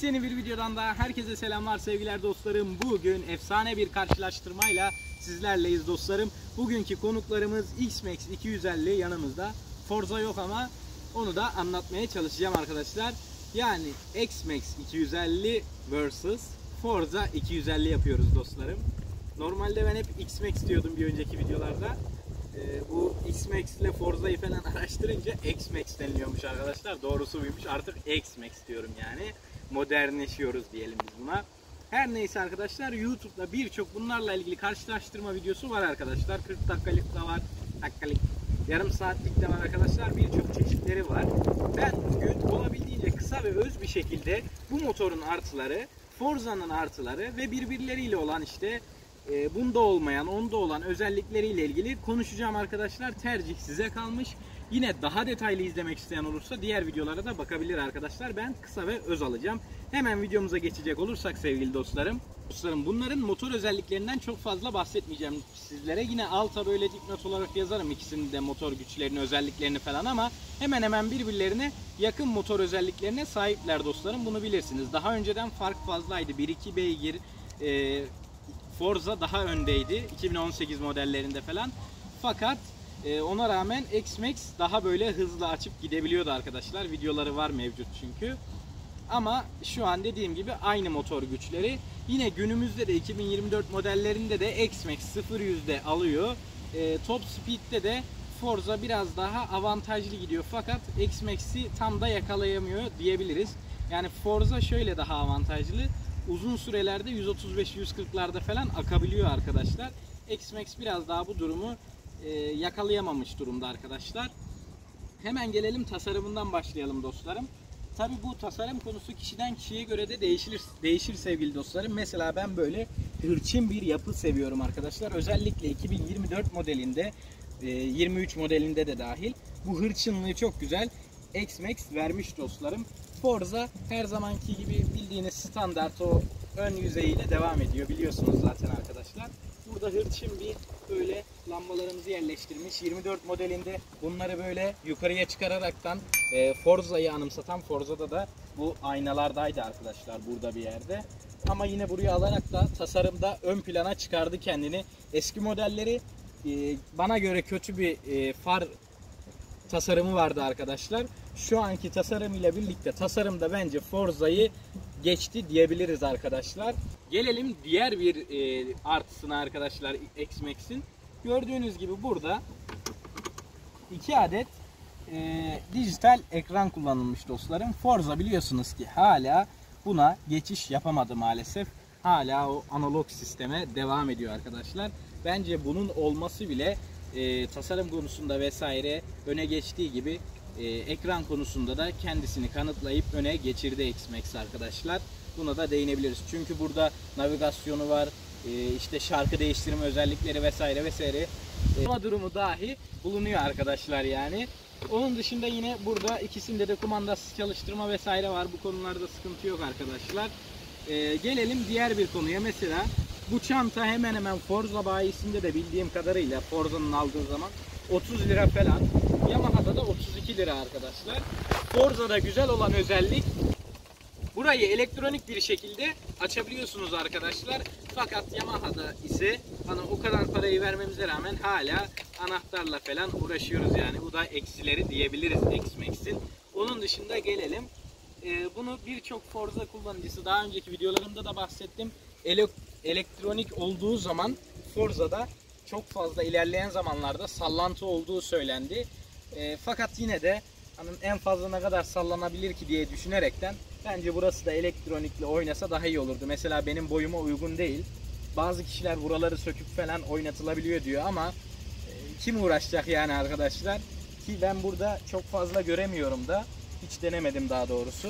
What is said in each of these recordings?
Yeni bir videodan daha herkese selamlar sevgiler dostlarım. Bugün efsane bir karşılaştırmayla sizlerleyiz dostlarım. Bugünkü konuklarımız X-Max 250 yanımızda. Forza yok ama onu da anlatmaya çalışacağım arkadaşlar. Yani X-Max 250 vs Forza 250 yapıyoruz dostlarım. Normalde ben hep X-Max diyordum bir önceki videolarda. Bu X-Max ile Forza'yı falan araştırınca X-Max deniliyormuş arkadaşlar. Doğrusu buymuş. Artık X-Max diyorum yani. Modernleşiyoruz diyelim biz buna. Her neyse arkadaşlar, YouTube'da birçok bunlarla ilgili karşılaştırma videosu var arkadaşlar. 40 dakikalık da var, yarım saatlik de var arkadaşlar. Birçok çeşitleri var. Ben bugün olabildiğince kısa ve öz bir şekilde bu motorun artıları, Forza'nın artıları ve birbirleriyle olan işte bunda olmayan, onda olan özellikleriyle ilgili konuşacağım arkadaşlar. Tercih size kalmış. Yine daha detaylı izlemek isteyen olursa diğer videolara da bakabilir arkadaşlar. Ben kısa ve öz alacağım. Hemen videomuza geçecek olursak sevgili dostlarım. Bunların motor özelliklerinden çok fazla bahsetmeyeceğim sizlere. Yine alta böyle dipnot olarak yazarım ikisinin de motor güçlerini, özelliklerini falan, ama hemen hemen birbirlerine yakın motor özelliklerine sahipler dostlarım. Bunu bilirsiniz. Daha önceden fark fazlaydı. 1-2 beygir Forza daha öndeydi 2018 modellerinde falan. Fakat ona rağmen X-Max daha böyle hızlı açıp gidebiliyordu arkadaşlar. Videoları var mevcut çünkü. Ama şu an dediğim gibi aynı motor güçleri. Yine günümüzde de 2024 modellerinde de X-Max 0-100'de alıyor. Top Speed'de de Forza biraz daha avantajlı gidiyor. Fakat X-Max'i tam da yakalayamıyor diyebiliriz. Yani Forza şöyle daha avantajlı. Uzun sürelerde 135-140'larda falan akabiliyor arkadaşlar. X-Max biraz daha bu durumu yakalayamamış durumda arkadaşlar. Hemen gelelim tasarımından başlayalım dostlarım. Tabi bu tasarım konusu kişiden kişiye göre de değişir sevgili dostlarım. Mesela ben böyle hırçın bir yapı seviyorum arkadaşlar. Özellikle 2024 modelinde, 23 modelinde de dahil bu hırçınlığı çok güzel X-Max vermiş dostlarım. Forza her zamanki gibi bildiğiniz standart o ön yüzeyiyle devam ediyor. Biliyorsunuz zaten arkadaşlar. Burada hırçın bir böyle lambalarımızı yerleştirmiş. 24 modelinde bunları böyle yukarıya çıkararaktan Forza'yı anımsatan, Forza'da da bu aynalardaydı arkadaşlar, burada bir yerde. Ama yine buraya alarak da tasarımda ön plana çıkardı kendini. Eski modelleri bana göre kötü bir far tasarımı vardı arkadaşlar. Şu anki tasarım ile birlikte tasarımda bence Forza'yı geçti diyebiliriz arkadaşlar. Gelelim diğer bir artısına arkadaşlar X-Max'in. Gördüğünüz gibi burada 2 adet dijital ekran kullanılmış dostlarım. Forza biliyorsunuz ki hala buna geçiş yapamadı maalesef. Hala o analog sisteme devam ediyor arkadaşlar. Bence bunun olması bile tasarım konusunda vesaire öne geçtiği gibi ekran konusunda da kendisini kanıtlayıp öne geçirdi X-Max arkadaşlar. Buna da değinebiliriz. Çünkü burada navigasyonu var, işte şarkı değiştirme özellikleri vesaire vesaire durumu dahi bulunuyor arkadaşlar yani. Onun dışında yine burada ikisinde de kumandasız çalıştırma vesaire var. Bu konularda sıkıntı yok arkadaşlar. Gelelim diğer bir konuya. Mesela bu çanta hemen hemen Forza bayisinde de bildiğim kadarıyla Forza'nın aldığı zaman 30 lira falan. Yamaha'da da 32 lira arkadaşlar. Forza'da güzel olan özellik, burayı elektronik bir şekilde açabiliyorsunuz arkadaşlar. Fakat Yamaha'da ise hani o kadar parayı vermemize rağmen hala anahtarla falan uğraşıyoruz yani. Bu da eksileri diyebiliriz X-Max'in. Onun dışında gelelim. Bunu birçok Forza kullanıcısı, daha önceki videolarımda da bahsettim. Elektronik olduğu zaman Forza'da çok fazla ilerleyen zamanlarda sallantı olduğu söylendi. Fakat yine de hani en fazla ne kadar sallanabilir ki diye düşünerekten bence burası da elektronikle oynasa daha iyi olurdu. Mesela benim boyuma uygun değil. Bazı kişiler buraları söküp falan oynatılabiliyor diyor ama kim uğraşacak yani arkadaşlar? Ki ben burada çok fazla göremiyorum da, hiç denemedim daha doğrusu.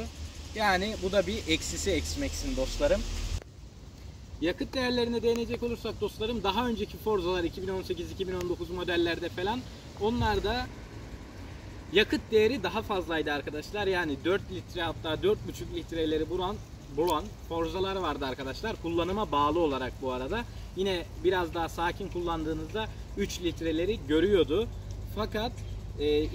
Yani bu da bir eksisi X-Max'in dostlarım. Yakıt değerlerine değinecek olursak dostlarım, daha önceki Forza'lar 2018-2019 modellerde falan, onlarda yakıt değeri daha fazlaydı arkadaşlar. Yani 4 litre hatta 4,5 litreleri bulan Forza'lar vardı arkadaşlar. Kullanıma bağlı olarak bu arada. Yine biraz daha sakin kullandığınızda 3 litreleri görüyordu. Fakat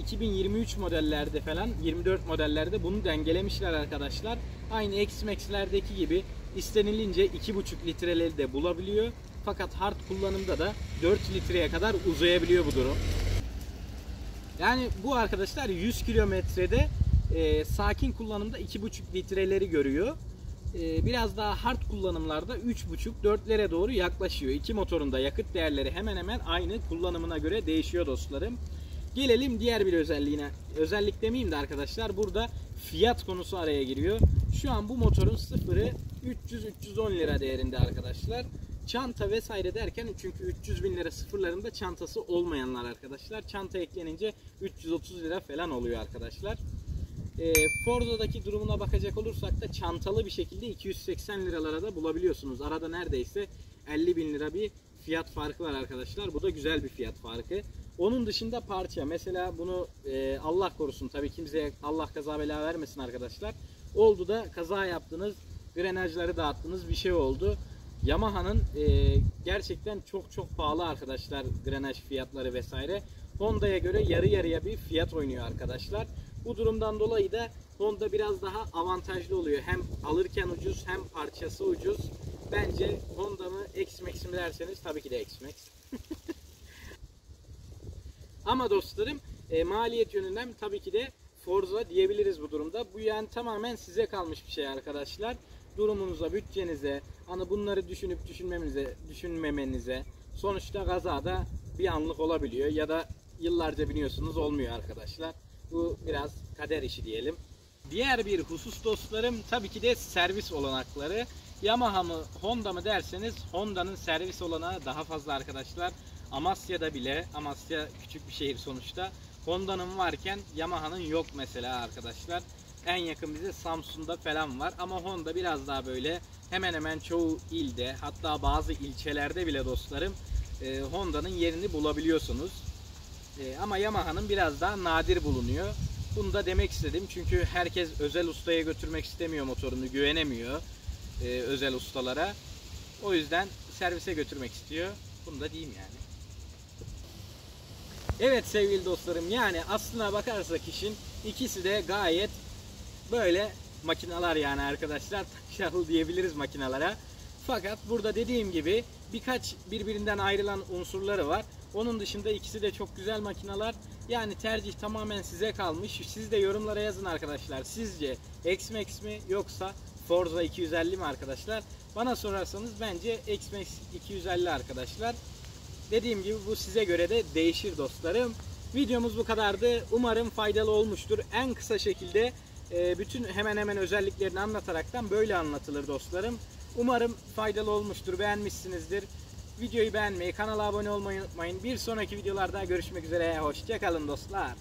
2023 modellerde falan, 24 modellerde bunu dengelemişler arkadaşlar. Aynı X-Max'lerdeki gibi istenilince 2,5 litreleri de bulabiliyor. Fakat hard kullanımda da 4 litreye kadar uzayabiliyor bu durum. Yani bu arkadaşlar 100 kilometrede sakin kullanımda 2,5 litreleri görüyor. Biraz daha hard kullanımlarda 3,5-4'lere doğru yaklaşıyor. İki motorun da yakıt değerleri hemen hemen aynı, kullanımına göre değişiyor dostlarım. Gelelim diğer bir özelliğine. Özellik demeyeyim de arkadaşlar, burada fiyat konusu araya giriyor. Şu an bu motorun sıfırı 300-310 lira değerinde arkadaşlar. Çanta vesaire derken, çünkü 300 bin lira sıfırlarında çantası olmayanlar arkadaşlar. Çanta eklenince 330 lira falan oluyor arkadaşlar. Forza'daki durumuna bakacak olursak da çantalı bir şekilde 280 liralara da bulabiliyorsunuz. Arada neredeyse 50 bin lira bir fiyat farkı var arkadaşlar. Bu da güzel bir fiyat farkı. Onun dışında parça, mesela bunu Allah korusun, tabii kimseye Allah kaza bela vermesin arkadaşlar. Oldu da kaza yaptınız, grenajları dağıttınız, bir şey oldu. Yamaha'nın gerçekten çok pahalı arkadaşlar grenaj fiyatları vesaire. Honda'ya göre yarı yarıya bir fiyat oynuyor arkadaşlar. Bu durumdan dolayı da Honda biraz daha avantajlı oluyor. Hem alırken ucuz hem parçası ucuz. Bence Honda mı X-Max mi derseniz tabii ki de X-Max. Ama dostlarım maliyet yönünden tabii ki de Forza diyebiliriz bu durumda. Bu yani tamamen size kalmış bir şey arkadaşlar. Durumunuza, bütçenize, hani bunları düşünüp düşünmemenize, sonuçta kazada bir anlık olabiliyor ya da yıllarca biniyorsunuz, olmuyor arkadaşlar. Bu biraz kader işi diyelim. Diğer bir husus dostlarım tabii ki de servis olanakları. Yamaha mı Honda mı derseniz Honda'nın servis olanağı daha fazla arkadaşlar. Amasya'da bile, Amasya küçük bir şehir sonuçta, Honda'nın varken Yamaha'nın yok mesela arkadaşlar. En yakın bize Samsun'da falan var ama Honda biraz daha böyle hemen hemen çoğu ilde, hatta bazı ilçelerde bile dostlarım Honda'nın yerini bulabiliyorsunuz. Ama Yamaha'nın biraz daha nadir bulunuyor. Bunu da demek istedim çünkü herkes özel ustaya götürmek istemiyor motorunu, güvenemiyor özel ustalara. O yüzden servise götürmek istiyor. Bunu da diyeyim yani. Evet sevgili dostlarım, yani aslına bakarsak işin ikisi de gayet böyle makineler yani arkadaşlar. Taşralı diyebiliriz makinalara. Fakat burada dediğim gibi birkaç birbirinden ayrılan unsurları var. Onun dışında ikisi de çok güzel makineler. Yani tercih tamamen size kalmış. Siz de yorumlara yazın arkadaşlar. Sizce X-Max mi yoksa Forza 250 mi arkadaşlar? Bana sorarsanız bence X-Max 250 arkadaşlar. Dediğim gibi bu size göre de değişir dostlarım. Videomuz bu kadardı. Umarım faydalı olmuştur. En kısa şekilde bütün hemen hemen özelliklerini anlataraktan böyle anlatılır dostlarım. Umarım faydalı olmuştur. Beğenmişsinizdir. Videoyu beğenmeyi, kanala abone olmayı unutmayın. Bir sonraki videolarda görüşmek üzere. Hoşça kalın dostlar.